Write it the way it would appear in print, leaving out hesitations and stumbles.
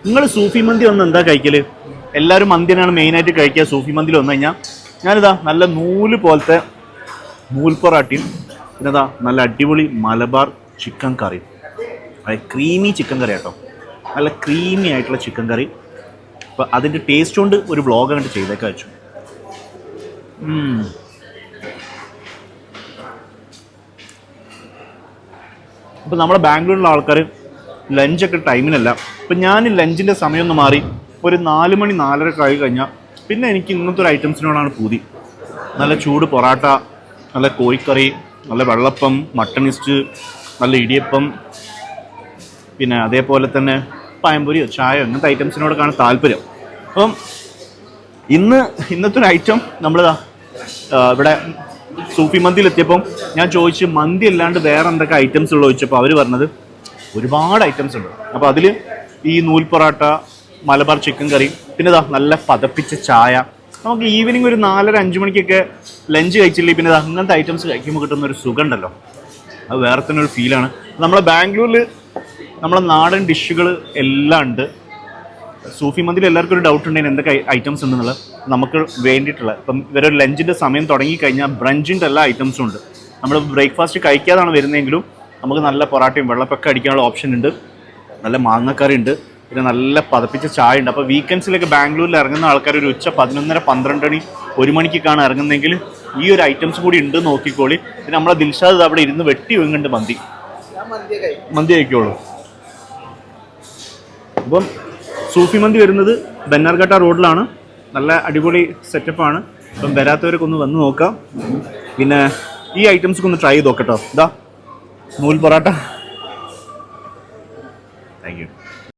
നിങ്ങൾ സൂഫി മന്തി വന്ന് എന്താ കഴിക്കൽ? എല്ലാവരും മന്തിനാണ് മെയിനായിട്ട് കഴിക്കുക. സൂഫി മന്തിയിൽ വന്നു കഴിഞ്ഞാൽ ഞാനിതാ നല്ല നൂല് പോലത്തെ നൂൽ പൊറാട്ടയും പിന്നെതാ നല്ല അടിപൊളി മലബാർ ചിക്കൻ കറി, അതായത് ക്രീമി ചിക്കൻ കറി കേട്ടോ, നല്ല ക്രീമി ആയിട്ടുള്ള ചിക്കൻ കറി. അപ്പോൾ അതിൻ്റെ ടേസ്റ്റ് കൊണ്ട് ഒരു വ്ളോഗ് അങ്ങോട്ട് ചെയ്തേക്കാൻ വെച്ചു. അപ്പോൾ നമ്മുടെ ബാംഗ്ലൂരിലുള്ള ആൾക്കാർ ലഞ്ചൊക്കെ ടൈമിനല്ല. ഇപ്പം ഞാൻ ലഞ്ചിൻ്റെ സമയം ഒന്ന് മാറി ഒരു 4 മണി 4:30 കഴി കഴിഞ്ഞാൽ പിന്നെ എനിക്ക് ഇങ്ങനത്തെ ഒരു ഐറ്റംസിനോടാണ് പൂതി. നല്ല ചൂട് പൊറാട്ട, നല്ല കോഴിക്കറി, നല്ല വെള്ളപ്പം, മട്ടണിസ്റ്റ്, നല്ല ഇടിയപ്പം, പിന്നെ അതേപോലെ തന്നെ പഴംപൊരിയോ ചായയോ ഇങ്ങനത്തെ ഐറ്റംസിനോടൊക്കെയാണ് താല്പര്യം. അപ്പം ഇന്നത്തെ ഒരു ഐറ്റം നമ്മളിതാ ഇവിടെ സൂഫി മന്തിയിലെത്തിയപ്പം ഞാൻ ചോദിച്ച് മന്തി അല്ലാണ്ട് വേറെ എന്തൊക്കെ ഐറ്റംസ് ഉള്ളൂ ചോദിച്ചപ്പോൾ അവർ പറഞ്ഞത് ഒരുപാട് ഐറ്റംസ് ഉണ്ട്. അപ്പോൾ അതിൽ ഈ നൂൽ പൊറാട്ട, മലബാർ ചിക്കൻ കറി, പിന്നെ ഇതാ നല്ല പതപ്പിച്ച ചായ. നമുക്ക് ഈവനിങ് ഒരു 4:30-5 മണിക്കൊക്കെ ലഞ്ച് കഴിച്ചില്ലേ പിന്നെ ഇതാ അങ്ങനത്തെ ഐറ്റംസ് കഴിക്കുമ്പോൾ കിട്ടുന്ന ഒരു സുഖം ഉണ്ടല്ലോ, അത് വേറെ തന്നെ ഒരു ഫീലാണ്. നമ്മളെ ബാംഗ്ലൂരിൽ നമ്മളെ നാടൻ ഡിഷുകൾ എല്ലാം ഉണ്ട്. സൂഫി മന്തിയിൽ എല്ലാവർക്കും ഒരു ഡൗട്ട് ഉണ്ടെങ്കിൽ എന്തൊക്കെ ഐറ്റംസ് ഉണ്ടെന്നുള്ളത് നമുക്ക് വേണ്ടിയിട്ടുള്ള. ഇപ്പം ഇവരൊരു ലഞ്ചിൻ്റെ സമയം തുടങ്ങിക്കഴിഞ്ഞാൽ ബ്രഞ്ചിൻ്റെ എല്ലാ ഐറ്റംസും ഉണ്ട്. നമ്മൾ ബ്രേക്ക്ഫാസ്റ്റ് കഴിക്കാതാണ് വരുന്നതെങ്കിലും നമുക്ക് നല്ല പൊറാട്ടയും വെള്ളപ്പൊക്കെ അടിക്കാനുള്ള ഓപ്ഷൻ ഉണ്ട്, നല്ല മാങ്ങക്കറി ഉണ്ട്, പിന്നെ നല്ല പതപ്പിച്ച ചായ ഉണ്ട്. അപ്പോൾ വീക്കെൻഡ്സിലൊക്കെ ബാംഗ്ലൂരിൽ ഇറങ്ങുന്ന ആൾക്കാർ ഒരു ഉച്ച 11:30-12 1 മണിക്കൊക്കെയാണ് ഇറങ്ങുന്നതെങ്കിൽ ഈ ഒരു ഐറ്റംസ് കൂടി ഉണ്ട് നോക്കിക്കോളി. പിന്നെ നമ്മളെ ദിൽഷാദ് അവിടെ ഇരുന്ന് വെട്ടി വെങ്ങുന്നുണ്ട് മന്തി കഴിക്കുള്ളൂ. അപ്പം സൂഫി മന്തി വരുന്നത് ബന്നാർഘട്ട റോഡിലാണ്. നല്ല അടിപൊളി സെറ്റപ്പാണ്. അപ്പം വരാത്തവരൊക്കെ ഒന്ന് വന്ന് നോക്കാം. പിന്നെ ഈ ഐറ്റംസൊക്കെ ഒന്ന് ട്രൈ ചെയ്ത് നോക്കട്ടോ. ഇതാ നൂൽ പൊറാട്ട,